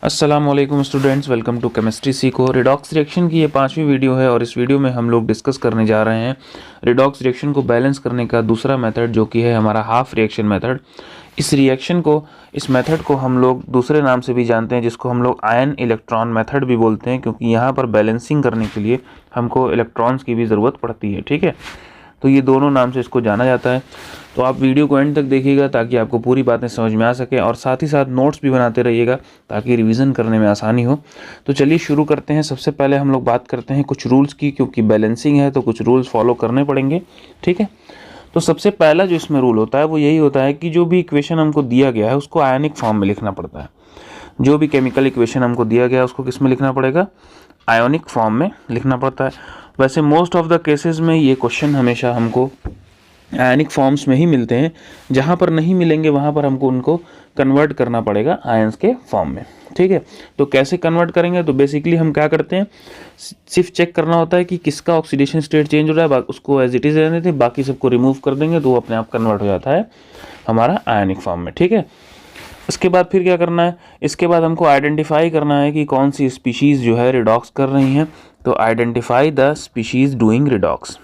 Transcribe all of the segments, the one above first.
अस्सलामुअलैकुम students, welcome to chemistry सीखो। Redox reaction की ये 5वीं वीडियो है और इस वीडियो में हम लोग डिस्कस करने जा रहे हैं रिडॉक्स रिएक्शन को बैलेंस करने का दूसरा मेथड, जो कि है हमारा हाफ रिएक्शन मेथड। इस मेथड को हम लोग दूसरे नाम से भी जानते हैं, जिसको हम लोग आयन इलेक्ट्रॉन मेथड भी बोलते हैं, क्योंकि यहाँ पर बैलेंसिंग करने के लिए हमको इलेक्ट्रॉन्स की भी ज़रूरत पड़ती है। ठीक है, तो ये दोनों नाम से इसको जाना जाता है। तो आप वीडियो को एंड तक देखिएगा ताकि आपको पूरी बातें समझ में आ सके, और साथ ही साथ नोट्स भी बनाते रहिएगा ताकि रिवीजन करने में आसानी हो। तो चलिए शुरू करते हैं। सबसे पहले हम लोग बात करते हैं कुछ रूल्स की, क्योंकि बैलेंसिंग है तो कुछ रूल्स फॉलो करने पड़ेंगे। ठीक है, तो सबसे पहला जो इसमें रूल होता है वो यही होता है कि जो भी इक्वेशन हमको दिया गया है उसको आयनिक फॉर्म में लिखना पड़ता है। जो भी केमिकल इक्वेशन हमको दिया गया है उसको किस में लिखना पड़ेगा? आयोनिक फॉर्म में लिखना पड़ता है। वैसे मोस्ट ऑफ द केसेस में ये क्वेश्चन हमेशा हमको आयनिक फॉर्म्स में ही मिलते हैं। जहाँ पर नहीं मिलेंगे वहाँ पर हमको उनको कन्वर्ट करना पड़ेगा आयंस के फॉर्म में। ठीक है, तो कैसे कन्वर्ट करेंगे? तो बेसिकली हम क्या करते हैं, सिर्फ चेक करना होता है कि किसका ऑक्सीडेशन स्टेट चेंज हो रहा है, उसको एज इट इज़ रहने दें, बाकी सबको रिमूव कर देंगे तो वो अपने आप कन्वर्ट हो जाता है हमारा आयनिक फॉर्म में। ठीक है, इसके बाद फिर क्या करना है? इसके बाद हमको आइडेंटिफाई करना है कि कौन सी स्पीशीज़ जो है रिडॉक्स कर रही हैं। तो identify the species doing redox,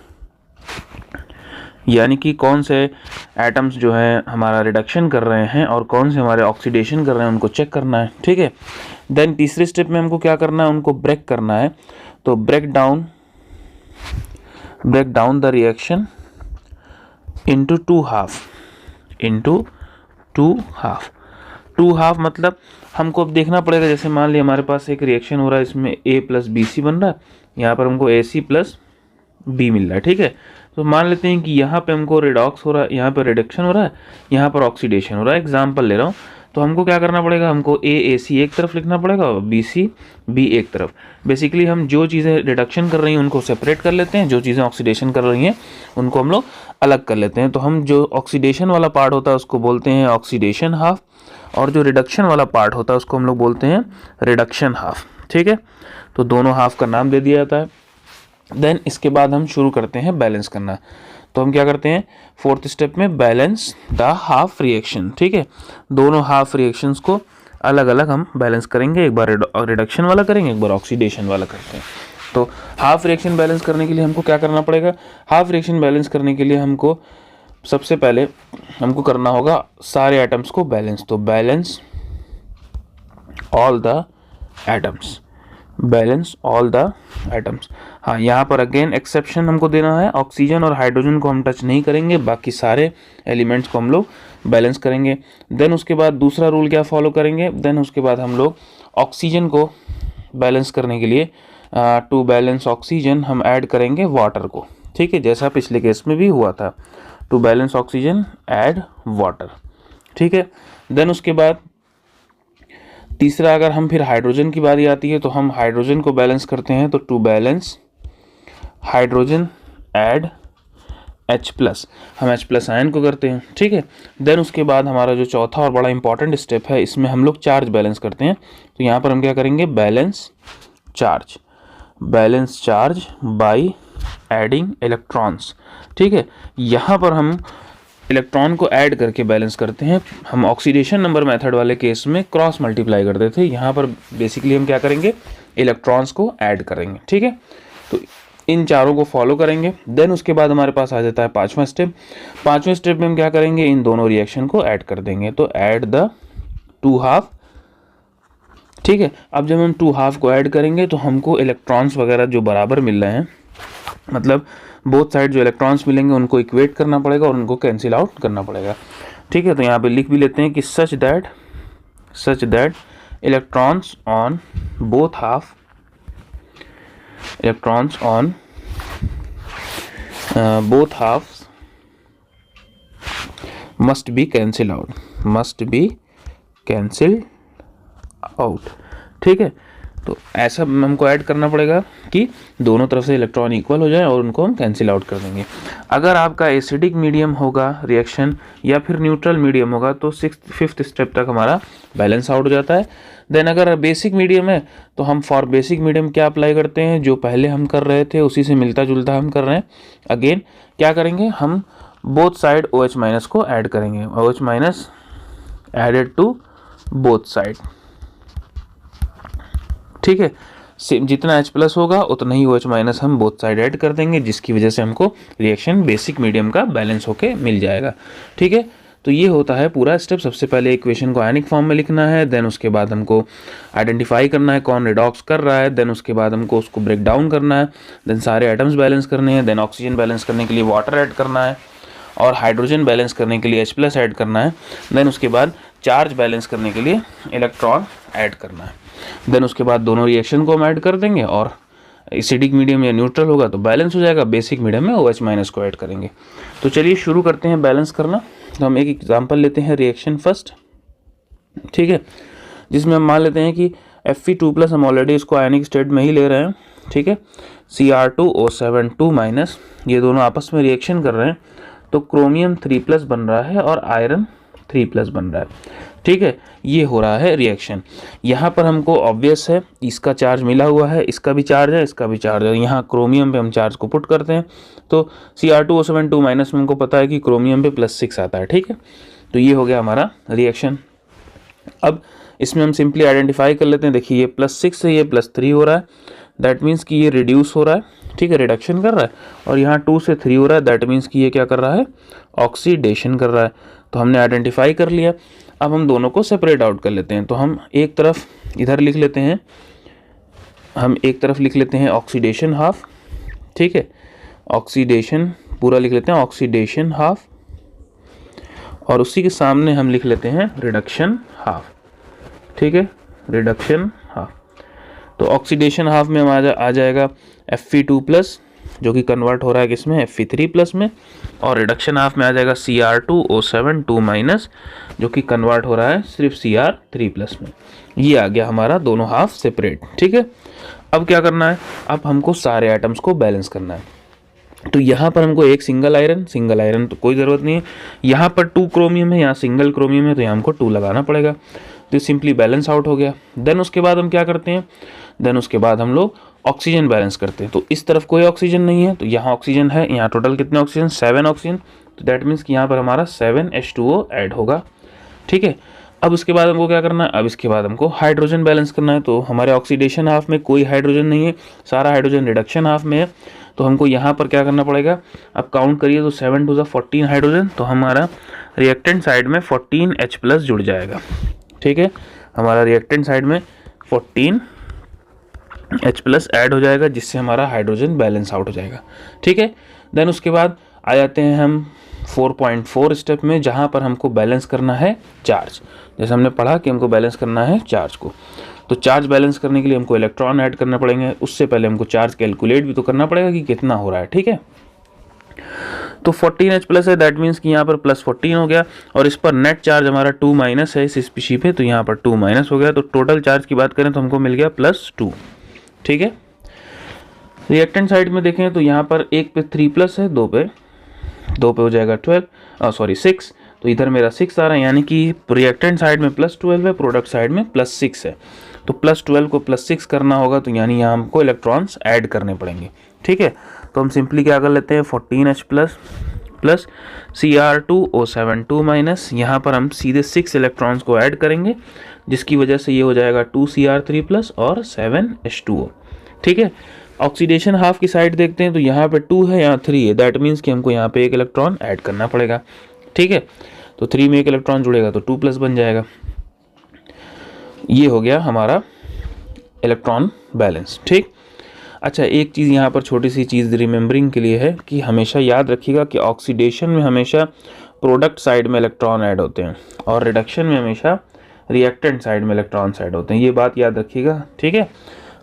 यानी कि कौन से एटम्स जो है हमारा रिडक्शन कर रहे हैं और कौन से हमारे ऑक्सीडेशन कर रहे हैं, उनको चेक करना है। ठीक है, देन तीसरे स्टेप में हमको क्या करना है? उनको ब्रेक करना है। तो break down the reaction into two half मतलब हमको अब देखना पड़ेगा। जैसे मान लिया हमारे पास एक रिएक्शन हो रहा है, इसमें A प्लस बी सी बन रहा है, यहाँ पर हमको AC प्लस B मिल रहा है। ठीक है, तो मान लेते हैं कि यहाँ पे हमको रिडॉक्स हो रहा है, यहाँ पर रिडक्शन हो रहा है, यहाँ पर ऑक्सीडेशन हो रहा है। एग्जाम्पल ले रहा हूँ, तो हमको क्या करना पड़ेगा? हमको AC एक तरफ लिखना पड़ेगा और BC B एक तरफ। बेसिकली हम जो चीज़ें रिडक्शन कर रही हैं उनको सेपरेट कर लेते हैं, जो चीज़ें ऑक्सीडेशन कर रही हैं उनको हम लोग अलग कर लेते हैं। तो हम जो ऑक्सीडेशन वाला पार्ट होता है उसको बोलते हैं ऑक्सीडेशन हाफ, और जो रिडक्शन वाला पार्ट होता है उसको हम लोग बोलते हैं रिडक्शन हाफ। ठीक है, तो दोनों हाफ का नाम दे दिया जाता है। देन इसके बाद हम शुरू करते हैं बैलेंस करना। तो हम क्या करते हैं? फोर्थ स्टेप में बैलेंस द हाफ रिएक्शन। ठीक है, दोनों हाफ रिएक्शंस को अलग अलग हम बैलेंस करेंगे। एक बार रिडक्शन वाला करेंगे, एक बार ऑक्सीडेशन वाला करते हैं। तो हाफ रिएक्शन बैलेंस करने के लिए हमको क्या करना पड़ेगा? हाफ रिएक्शन बैलेंस करने के लिए हमको सबसे पहले हमको करना होगा सारे एटम्स को बैलेंस। तो बैलेंस ऑल द एटम्स। हाँ, यहाँ पर अगेन एक्सेप्शन हमको देना है, ऑक्सीजन और हाइड्रोजन को हम टच नहीं करेंगे, बाकी सारे एलिमेंट्स को हम लोग बैलेंस करेंगे। देन उसके बाद दूसरा रूल क्या फॉलो करेंगे? देन उसके बाद हम लोग ऑक्सीजन को बैलेंस करने के लिए टू बैलेंस ऑक्सीजन हम ऐड करेंगे वाटर को। ठीक है, जैसा पिछले केस में भी हुआ था, to balance oxygen add water. ठीक है, देन उसके बाद तीसरा, अगर हम फिर हाइड्रोजन की बारी आती है तो हम हाइड्रोजन को बैलेंस करते हैं। तो to balance hydrogen add H+, हम H+ आयन को करते हैं। ठीक है, देन उसके बाद हमारा जो चौथा और बड़ा इंपॉर्टेंट स्टेप है, इसमें हम लोग चार्ज बैलेंस करते हैं। तो यहाँ पर हम क्या करेंगे? Balance charge by adding electrons. ठीक है, यहाँ पर हम इलेक्ट्रॉन को ऐड करके बैलेंस करते हैं। हम ऑक्सीडेशन नंबर मेथड वाले केस में क्रॉस मल्टीप्लाई करते थे, यहाँ पर बेसिकली हम क्या करेंगे? इलेक्ट्रॉन्स को ऐड करेंगे। ठीक है, तो इन चारों को फॉलो करेंगे। देन उसके बाद हमारे पास आ जाता है पांचवा स्टेप। पांचवें स्टेप में हम क्या करेंगे? इन दोनों रिएक्शन को ऐड कर देंगे। तो ऐड द टू हाफ। ठीक है, अब जब हम टू हाफ को ऐड करेंगे तो हमको इलेक्ट्रॉन्स वगैरह जो बराबर मिल रहे हैं, मतलब बोथ साइड जो इलेक्ट्रॉन्स मिलेंगे उनको इक्वेट करना पड़ेगा और उनको कैंसिल आउट करना पड़ेगा। ठीक है, तो यहाँ पे लिख भी लेते हैं कि such that electrons on both half must be cancelled out. ठीक है, तो ऐसा हमको ऐड करना पड़ेगा कि दोनों तरफ से इलेक्ट्रॉन इक्वल हो जाए और उनको हम कैंसिल आउट कर देंगे। अगर आपका एसिडिक मीडियम होगा रिएक्शन या फिर न्यूट्रल मीडियम होगा तो फिफ्थ स्टेप तक हमारा बैलेंस आउट हो जाता है। देन अगर बेसिक मीडियम है तो हम फॉर बेसिक मीडियम क्या अप्लाई करते हैं? जो पहले हम कर रहे थे उसी से मिलता जुलता हम कर रहे हैं। अगेन क्या करेंगे? हम बोथ साइड OH- को ऐड करेंगे। OH- added to both side. ठीक है, जितना H+ होगा उतना ही OH- हम बोथ साइड ऐड कर देंगे, जिसकी वजह से हमको रिएक्शन बेसिक मीडियम का बैलेंस होके मिल जाएगा। ठीक है, तो ये होता है पूरा स्टेप। सबसे पहले इक्वेशन को आयनिक फॉर्म में लिखना है, देन उसके बाद हमको आइडेंटिफाई करना है कौन रिडॉक्स कर रहा है, देन उसके बाद हमको उसको ब्रेक डाउन करना है, देन सारे एटम्स बैलेंस करने हैं, देन ऑक्सीजन बैलेंस करने के लिए वाटर ऐड करना है, और हाइड्रोजन बैलेंस करने के लिए H+ ऐड करना है, देन उसके बाद चार्ज बैलेंस करने के लिए इलेक्ट्रॉन ऐड करना है। देन उसके बाद दोनों रिएक्शन को हम ऐड कर देंगे, और एसिडिक मीडियम या न्यूट्रल होगा तो बैलेंस हो जाएगा, बेसिक मीडियम में OH- को ऐड करेंगे। तो चलिए शुरू करते हैं बैलेंस करना। तो हम एक एग्जांपल लेते हैं रिएक्शन फर्स्ट, ठीक है, जिसमें हम मान लेते हैं कि Fe2+, हम ऑलरेडी इसको आयनिक स्टेट में ही ले रहे हैं। ठीक है, Cr2O7 2-, ये दोनों आपस में रिएक्शन कर रहे हैं, तो क्रोमियम 3+ बन रहा है और आयरन 3+ बन रहा है। ठीक है, ये हो रहा है रिएक्शन। यहाँ पर हमको ऑब्वियस है इसका चार्ज मिला हुआ है, इसका भी चार्ज है, इसका भी चार्ज है। यहाँ क्रोमियम पे हम चार्ज को पुट करते हैं, तो Cr2O7 2- में हमको पता है कि क्रोमियम पे +6 आता है। ठीक है, तो ये हो गया हमारा रिएक्शन। अब इसमें हम सिंपली आइडेंटिफाई कर लेते हैं। देखिए ये +6 से ये +3 हो रहा है, दैट मीन्स कि ये रिड्यूस हो रहा है। ठीक है, रिडक्शन कर रहा है, और यहाँ 2 से 3 हो रहा है, दैट मीन्स कि ये क्या कर रहा है, ऑक्सीडेशन कर रहा है। तो हमने आइडेंटिफाई कर लिया। अब हम दोनों को सेपरेट आउट कर लेते हैं। तो हम एक तरफ इधर लिख लेते हैं, हम एक तरफ लिख लेते हैं ऑक्सीडेशन हाफ। ठीक है, ऑक्सीडेशन पूरा लिख लेते हैं, ऑक्सीडेशन हाफ, और उसी के सामने हम लिख लेते हैं रिडक्शन हाफ। ठीक है, रिडक्शन हाफ। तो ऑक्सीडेशन हाफ में हम आ जाएगा Fe2+, जो कि कन्वर्ट हो रहा है किसमें, Fe3+ में, और रिडक्शन हाफ में आ जाएगा Cr2O7 2-, जो कि कन्वर्ट हो रहा है सिर्फ Cr3+ में। ये आ गया हमारा दोनों हाफ सेपरेट। ठीक है, अब क्या करना है, अब हमको सारे आइटम्स को बैलेंस करना है। तो यहाँ पर हमको एक सिंगल आयरन तो कोई ज़रूरत नहीं है। यहाँ पर 2 क्रोमियम है, यहाँ सिंगल क्रोमियम है, तो यहाँ हमको 2 लगाना पड़ेगा। तो सिंपली बैलेंस आउट हो गया। देन उसके बाद हम क्या करते हैं, देन उसके बाद हम लोग ऑक्सीजन बैलेंस करते हैं। तो इस तरफ कोई ऑक्सीजन नहीं है, तो यहाँ ऑक्सीजन है। यहाँ टोटल कितने ऑक्सीजन, 7 ऑक्सीजन। तो दैट मीन्स कि यहाँ पर हमारा 7H2O ऐड होगा। ठीक है, अब उसके बाद हमको क्या करना है, अब इसके बाद हमको हाइड्रोजन बैलेंस करना है। तो हमारे ऑक्सीडेशन हाफ में कोई हाइड्रोजन नहीं है, सारा हाइड्रोजन रिडक्शन हाफ में है। तो हमको यहाँ पर क्या करना पड़ेगा, अब काउंट करिए तो 7 × 14 हाइड्रोजन, तो हमारा रिएक्टेंट साइड में 14H+ जुड़ जाएगा। ठीक है, हमारा रिएक्टेंट साइड में 14H+ ऐड हो जाएगा, जिससे हमारा हाइड्रोजन बैलेंस आउट हो जाएगा। ठीक है, देन उसके बाद आ जाते हैं हम 4.4 स्टेप में, जहाँ पर हमको बैलेंस करना है चार्ज। जैसे हमने पढ़ा कि हमको बैलेंस करना है चार्ज को, तो चार्ज बैलेंस करने के लिए हमको इलेक्ट्रॉन ऐड करना पड़ेंगे। उससे पहले हमको चार्ज कैलकुलेट भी तो करना पड़ेगा कि कितना हो रहा है। ठीक है, तो 14H+ है, दैट मीन्स कि यहाँ पर +14 हो गया, और इस पर नेट चार्ज हमारा 2- है इस स्पीशी पे, तो यहाँ पर 2- हो गया। तो टोटल चार्ज की बात करें तो हमको मिल गया +2। ठीक है, रिएक्टेंट साइड में देखें तो यहाँ पर एक पे 3+ है, दो पे हो जाएगा 6। तो इधर मेरा 6 आ रहा है, यानी कि रिएक्टेंट साइड में +12 है, प्रोडक्ट साइड में +6 है। तो +12 को +6 करना होगा, तो यानी यहाँ हमको इलेक्ट्रॉन्स ऐड करने पड़ेंगे। ठीक है, तो हम सिंपली क्या कर लेते हैं, 14H+ प्लस Cr2O7 2-, यहाँ पर हम सीधे 6 इलेक्ट्रॉन्स को ऐड करेंगे, जिसकी वजह से ये हो जाएगा 2Cr3+ और 7H2O। ठीक है, ऑक्सीडेशन हाफ की साइड देखते हैं तो यहाँ पे 2 है, यहाँ 3 है, दैट मीन्स कि हमको यहाँ पे एक इलेक्ट्रॉन ऐड करना पड़ेगा। ठीक है, तो 3 में एक इलेक्ट्रॉन जुड़ेगा तो 2+ बन जाएगा। ये हो गया हमारा इलेक्ट्रॉन बैलेंस। ठीक, अच्छा एक चीज़ यहाँ पर छोटी सी चीज़ रिमेंबरिंग के लिए है कि हमेशा याद रखिएगा कि ऑक्सीडेशन में हमेशा प्रोडक्ट साइड में इलेक्ट्रॉन ऐड होते हैं, और रिडक्शन में हमेशा रिएक्टेंट साइड में इलेक्ट्रॉन्स ऐड होते हैं। ये बात याद रखिएगा। ठीक है,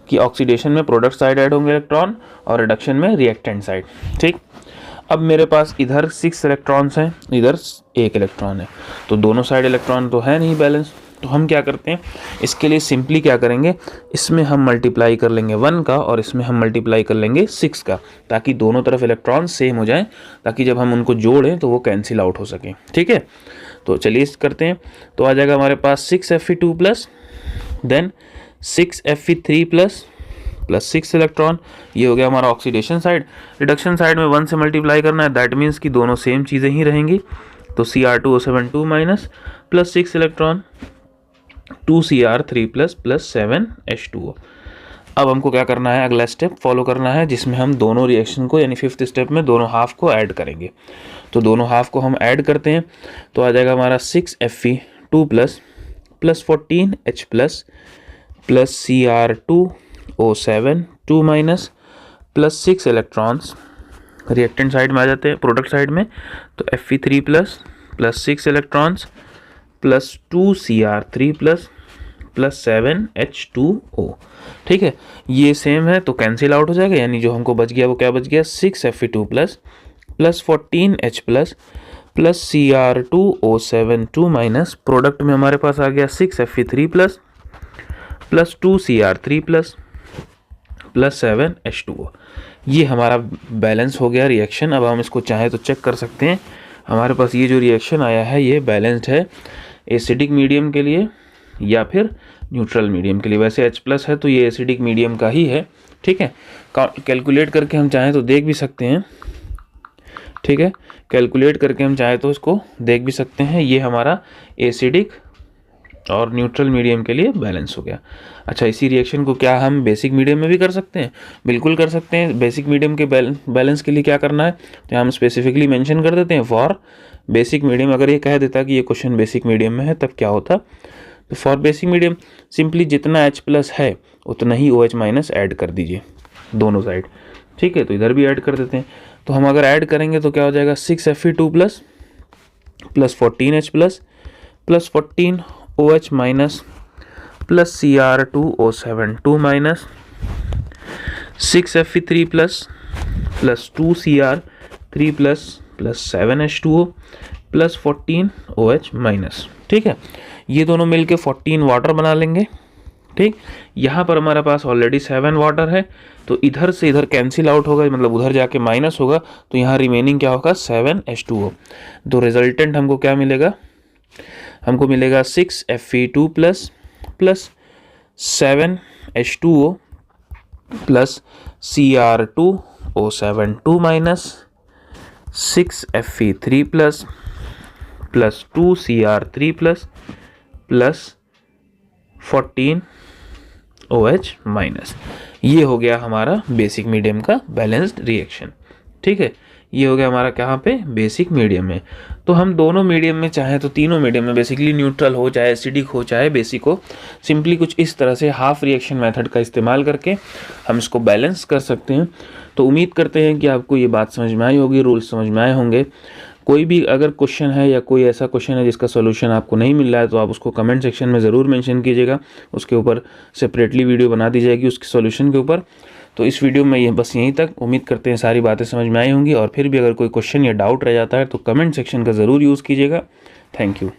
कि ऑक्सीडेशन में प्रोडक्ट साइड ऐड होंगे इलेक्ट्रॉन, और रिडक्शन में रिएक्टेंट साइड। ठीक, अब मेरे पास इधर 6 इलेक्ट्रॉन्स हैं, इधर 1 इलेक्ट्रॉन है, तो दोनों साइड इलेक्ट्रॉन तो है नहीं बैलेंस। तो हम क्या करते हैं, इसके लिए सिंपली क्या करेंगे, इसमें हम मल्टीप्लाई कर लेंगे 1 का, और इसमें हम मल्टीप्लाई कर लेंगे 6 का, ताकि दोनों तरफ इलेक्ट्रॉन सेम हो जाएं, ताकि जब हम उनको जोड़ें तो वो कैंसिल आउट हो सकें। ठीक है, तो चलिए इस करते हैं। तो आ जाएगा हमारे पास 6 Fe2+, then 6 Fe3+ plus 6 electron. ये हो गया हमारा ऑक्सीडेशन साइड। रिडक्शन साइड में 1 से मल्टीप्लाई करना है, दैट मीन्स कि दोनों सेम चीज़ें ही रहेंगी। तो Cr2O7 2- plus 6 electron, 2Cr3+ plus 7H2O। अब हमको क्या करना है, अगला स्टेप फॉलो करना है जिसमें हम दोनों रिएक्शन को यानी फिफ्थ स्टेप में दोनों हाफ को ऐड करेंगे। तो दोनों हाफ को हम ऐड करते हैं तो आ जाएगा हमारा 6Fe2 plus 14H plus Cr2O7 2 minus plus 6 electrons reactant side में आ जाते हैं, प्रोडक्ट साइड में, तो Fe3 plus 6 electrons plus 2Cr3 plus 7H2O। ठीक है, ये सेम है तो कैंसिल आउट हो जाएगा, यानी जो हमको बच गया वो क्या बच गया, 6Fe2 plus 14H plus Cr2O7 2 minus product में हमारे पास आ गया 6Fe3 plus 2Cr3 plus 7H2O। ये हमारा बैलेंस हो गया रिएक्शन। अब हम इसको चाहे तो चेक कर सकते हैं, हमारे पास ये जो रिएक्शन आया है ये बैलेंस्ड है एसिडिक मीडियम के लिए या फिर न्यूट्रल मीडियम के लिए। वैसे H प्लस है तो ये एसिडिक मीडियम का ही है। ठीक है, कैलकुलेट करके हम चाहें तो देख भी सकते हैं। ठीक है, कैलकुलेट करके हम चाहे तो इसको देख भी सकते हैं। ये हमारा एसिडिक और न्यूट्रल मीडियम के लिए बैलेंस हो गया। अच्छा, इसी रिएक्शन को क्या हम बेसिक मीडियम में भी कर सकते हैं? बिल्कुल कर सकते हैं। बेसिक मीडियम के बैलेंस के लिए क्या करना है, तो हम स्पेसिफिकली मेंशन कर देते हैं फॉर बेसिक मीडियम। अगर ये कह देता कि ये क्वेश्चन बेसिक मीडियम में है तब क्या होता, तो फॉर बेसिक मीडियम सिंपली जितना H प्लस है उतना ही OH माइनस ऐड कर दीजिए दोनों साइड। ठीक है, तो इधर भी ऐड कर देते हैं। तो हम अगर ऐड करेंगे तो क्या हो जाएगा, 6Fe2 plus 14H plus 14OH minus plus Cr2O7 2 minus 6Fe3 plus 2Cr3 plus 7H2O plus 14OH minus. ठीक है, ये दोनों मिलके 14 वाटर बना लेंगे। ठीक, यहाँ पर हमारे पास ऑलरेडी 7 वाटर है तो इधर से इधर कैंसिल आउट होगा, मतलब उधर जाके माइनस होगा, तो यहाँ रिमेनिंग क्या होगा, 7H2O। तो रिजल्टेंट हमको क्या मिलेगा, हमको मिलेगा 6Fe2 plus 7H2O plus Cr2O7 2 minus 6Fe3 plus 2Cr3 plus 14OH minus. ये हो गया हमारा बेसिक मीडियम का बैलेंस्ड रिएक्शन। ठीक है, ये हो गया हमारा कहाँ पे, बेसिक मीडियम में। तो हम दोनों मीडियम में चाहे तो तीनों मीडियम में बेसिकली न्यूट्रल हो चाहे एसिडिक हो चाहे बेसिक हो, सिंपली कुछ इस तरह से हाफ रिएक्शन मेथड का इस्तेमाल करके हम इसको बैलेंस कर सकते हैं। तो उम्मीद करते हैं कि आपको ये बात समझ में आई होगी, रूल्स समझ में आए होंगे। कोई भी अगर क्वेश्चन है या कोई ऐसा क्वेश्चन है जिसका सॉल्यूशन आपको नहीं मिल रहा है तो आप उसको कमेंट सेक्शन में ज़रूर मेंशन कीजिएगा, उसके ऊपर सेपरेटली वीडियो बना दी जाएगी उसके सॉल्यूशन के ऊपर। तो इस वीडियो में ये बस यहीं तक। उम्मीद करते हैं सारी बातें समझ में आई होंगी, और फिर भी अगर कोई क्वेश्चन या डाउट रह जाता है तो कमेंट सेक्शन का ज़रूर यूज़ कीजिएगा। Thank you.